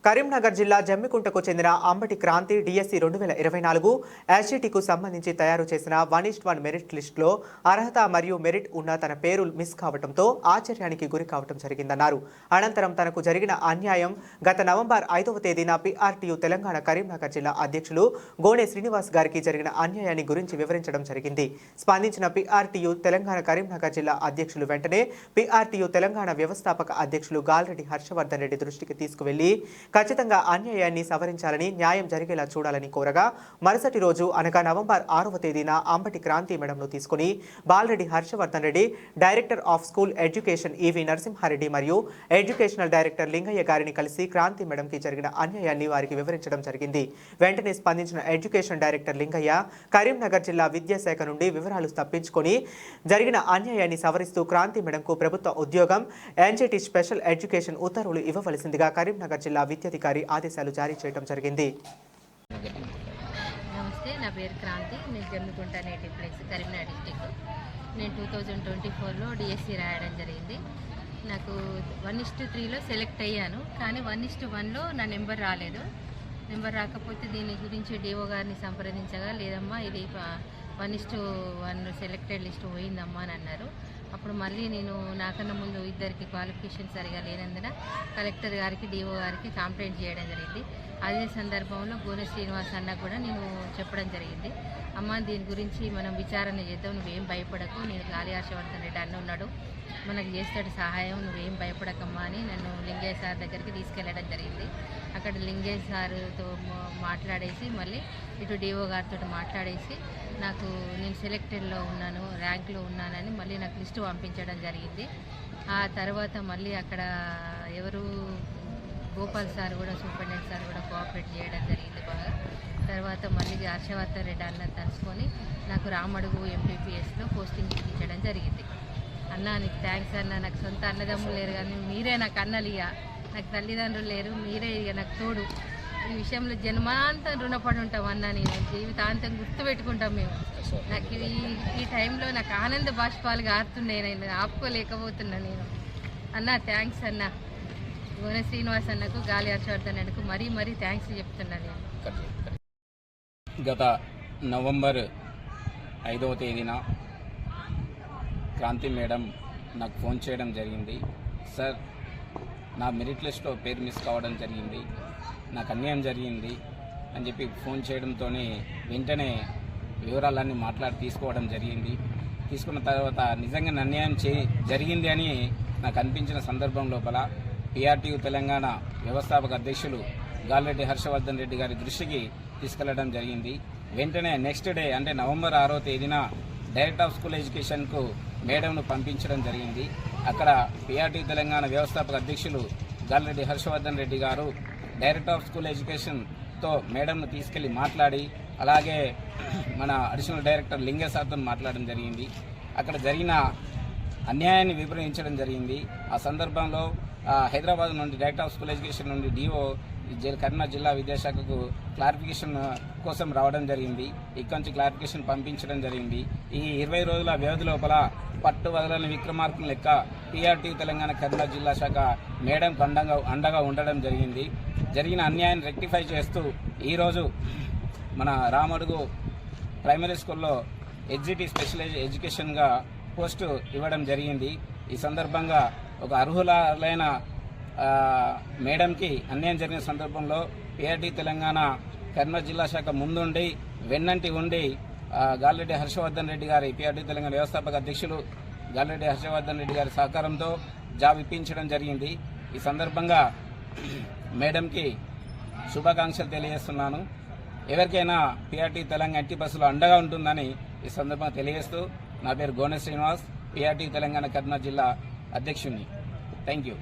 కరీంనగర్ జిల్లా జమ్మికుంటకు చెందిన అంబటి క్రాంతి డిఎస్సి 2024 ఎస్జిటికు సంబంధించి తయారు చేసిన 1:1 మెరిట్ లిస్టులో అర్హత మరియు మెరిట్ ఉన్న తన పేరు మిస్ కావడంతో ఆశ్చర్యానికి గురి కావడం జరిగిందన్నారు. అనంతరం తనకు జరిగిన అన్యాయం గత నవంబర్ 5వ తేదీన పిఆర్టీయూ తెలంగాణ కరీంనగర్ జిల్లా అధ్యక్షులు గోనె శ్రీనివాస్ గారికి జరిగిన అన్యాయాన్ని గురించి వివరించడం జరిగింది. స్పందించిన పిఆర్టీయూ తెలంగాణ కరీంనగర్ జిల్లా అధ్యక్షులు వెంటనే పిఆర్టీయూ తెలంగాణ వ్యవస్థాపక అధ్యక్షులు గాల్రెడ్డి హర్షవర్ధన్ రెడ్డి దృష్టికి తీసుకువెళ్లి ఖచ్చితంగా అన్యాయాన్ని సవరించాలని, న్యాయం జరిగేలా చూడాలని కోరగా మరుసటి రోజు అనగా నవంబర్ 6వ తేదీన అంబటి క్రాంతి మేడంను తీసుకుని Balareddy Harshavardhan Reddy, director of school education EV Narasimhareddy మరియు ఎడ్యుకేషనల్ డైరెక్టర్ లింగయ్య గారిని కలిసి క్రాంతి మేడంకి జరిగిన అన్యాయాన్ని వారికి వివరించడం జరిగింది. వెంటనే స్పందించిన ఎడ్యుకేషన్ డైరెక్టర్ లింగయ్య కరీంనగర్ జిల్లా విద్యాశాఖ నుండి వివరాలు తప్పించుకొని జరిగిన అన్యాయాన్ని సవరిస్తూ క్రాంతి మేడంకు ప్రభుత్వ ఉద్యోగం, ఎన్జిటి స్పెషల్ ఎడ్యుకేషన్ ఉత్తర్వులు ఇవ్వవలసిందిగా కరీంనగర్ జిల్లా విద్యాధికారి ఆదేశాలు జారీ చేయడం జరిగింది. నమస్తే, నా పేరు క్రాంతి. నేను Jammikunta native place Karimnagar district. నేను 2024లో డిఎస్సి రాయడం జరిగింది. నాకు 1:3లో సెలెక్ట్ అయ్యాను, కానీ 1:1లో నా నెంబర్ రాలేదు. నెంబర్ రాకపోతే దీని గురించి డిఓ గారిని సంప్రదించగా, లేదమ్మా ఇది 1:1 సెలెక్టెడ్ లిస్ట్ పోయిందమ్మా అని అన్నారు. అప్పుడు మళ్ళీ నేను నాకన్నా ముందు ఇద్దరికి క్వాలిఫికేషన్ సరిగా లేనందున కలెక్టర్ గారికి, డిఓ గారికి కంప్లైంట్ చేయడం జరిగింది. అదే సందర్భంలో గోనె శ్రీనివాస్ అన్న కూడా నేను చెప్పడం జరిగింది. అమ్మ దీని గురించి మనం విచారణ చేద్దాం, నువ్వేం భయపడకు, నేను గాలి హర్షవర్ధన్ రెడ్డి అన్న ఉన్నాడు, మనకు చేస్తాడు సహాయం, నువ్వేం భయపడకమ్మా అని నన్ను లింగయ్య సార్ దగ్గరికి తీసుకెళ్ళడం జరిగింది. అక్కడ లింగయ్య సార్తో మాట్లాడేసి మళ్ళీ ఇటు డిఓ గారితో మాట్లాడేసి నాకు నేను సెలెక్టెడ్లో ఉన్నాను, ర్యాంక్లో ఉన్నానని మళ్ళీ నాకు లిస్టు పంపించడం జరిగింది. ఆ తర్వాత మళ్ళీ అక్కడ ఎవరు గోపాల్ సార్ కూడా, సూపరింటెండెంట్ సార్ కూడా కోఆపరేట్ చేయడం జరిగింది బాగా. తర్వాత మళ్ళీ హర్షవర్ధన్ రెడ్డి అన్న తలుచుకొని నాకు రామడుగు ఎంపీపీఎస్లో పోస్టింగ్ ఇప్పించడం జరిగింది. అన్న నీకు థ్యాంక్స్ అన్న, నాకు సొంత అన్నదమ్ములు లేరు కానీ మీరే నాకు అన్నలు, ఇక నాకు తల్లిదండ్రులు లేరు, మీరే ఇక నాకు తోడు. ఈ విషయంలో జన్మాంతం రుణపడి ఉంటాం అన్న, నేను జీవితాంతం గుర్తుపెట్టుకుంటాం మేము. నాకు ఈ టైంలో నాకు ఆనంద బాష్పాలు గారుతుండే, నేను ఆపుకోలేకపోతున్నా నేను. అన్న థ్యాంక్స్ అన్న, గోనె శ్రీనివాస్ అన్నకు, గాలి హర్షవర్ధన్ అన్నకు మరీ మరీ థ్యాంక్స్ చెప్తున్నాను నేను. గత నవంబర్ 5వ తేదీన క్రాంతి మేడం నాకు ఫోన్ చేయడం జరిగింది. సార్, నా మెరిట్ లిస్ట్లో పేరు మిస్ కావడం జరిగింది, నాకు అన్యాయం జరిగింది అని చెప్పి ఫోన్ చేయడంతో వెంటనే వివరాలన్నీ మాట్లాడి తీసుకోవడం జరిగింది. తీసుకున్న తర్వాత నిజంగా అన్యాయం జరిగింది అని నాకు అనిపించిన సందర్భం లోపల పిఆర్టీయూ తెలంగాణ వ్యవస్థాపక అధ్యక్షులు గాల్రెడ్డి హర్షవర్ధన్ రెడ్డి గారి దృష్టికి తీసుకెళ్లడం జరిగింది. వెంటనే నెక్స్ట్ డే అంటే నవంబర్ 6వ తేదీన డైరెక్టర్ ఆఫ్ స్కూల్ ఎడ్యుకేషన్కు మేడంను పంపించడం జరిగింది. అక్కడ పిఆర్టీయూ తెలంగాణ వ్యవస్థాపక అధ్యక్షులు గాల్రెడ్డి హర్షవర్ధన్ రెడ్డి గారు డైరెక్టర్ ఆఫ్ స్కూల్ ఎడ్యుకేషన్తో మేడంను తీసుకెళ్లి మాట్లాడి, అలాగే మన అడిషనల్ డైరెక్టర్ లింగయ్య సార్తో మాట్లాడడం జరిగింది. అక్కడ జరిగిన అన్యాయాన్ని వివరించడం జరిగింది. ఆ సందర్భంలో హైదరాబాద్ నుండి డైరెక్టర్ ఆఫ్ స్కూల్ ఎడ్యుకేషన్ నుండి డిఓ కరీంనగర్ జిల్లా విద్యాశాఖకు క్లారిఫికేషన్ కోసం రావడం జరిగింది. ఇక్కడి నుంచి క్లారిఫికేషన్ పంపించడం జరిగింది. ఈ 20 రోజుల వ్యవధి లోపల పట్టు వదలని విక్రమార్కుల లెక్క పిఆర్టీయూ తెలంగాణ కరీంనగర్ జిల్లా శాఖ మేడంకు అండగా ఉండడం జరిగింది. జరిగిన అన్యాయాన్ని రెక్టిఫై చేస్తూ ఈరోజు మన రామడుగు ప్రైమరీ స్కూల్లో ఎన్జిటి స్పెషల్ ఎడ్యుకేషన్గా పోస్టు ఇవ్వడం జరిగింది. ఈ సందర్భంగా ఒక అర్హులైన మేడంకి అన్యాయం జరిగిన సందర్భంలో పిఆర్టీయూ తెలంగాణ కరీంనగర్ జిల్లా శాఖ ముందుండి వెన్నంటి ఉండి గాల్రెడ్డి హర్షవర్ధన్ రెడ్డి గారి పిఆర్టీయూ తెలంగాణ వ్యవస్థాపక అధ్యక్షులు గాల్రెడ్డి హర్షవర్ధన్ రెడ్డి గారి సహకారంతో జాబ్ ఇప్పించడం జరిగింది. ఈ సందర్భంగా మేడంకి శుభాకాంక్షలు తెలియజేస్తున్నాను. ఎవరికైనా పిఆర్టీయూ తెలంగాణ ఎట్టి బస్సులో అండగా ఉంటుందని ఈ సందర్భంగా తెలియజేస్తూ, నా పేరు గోనె శ్రీనివాస్, పిఆర్టీయూ తెలంగాణ కరీంనగర్ జిల్లా అధ్యక్షుడిని. Thank you.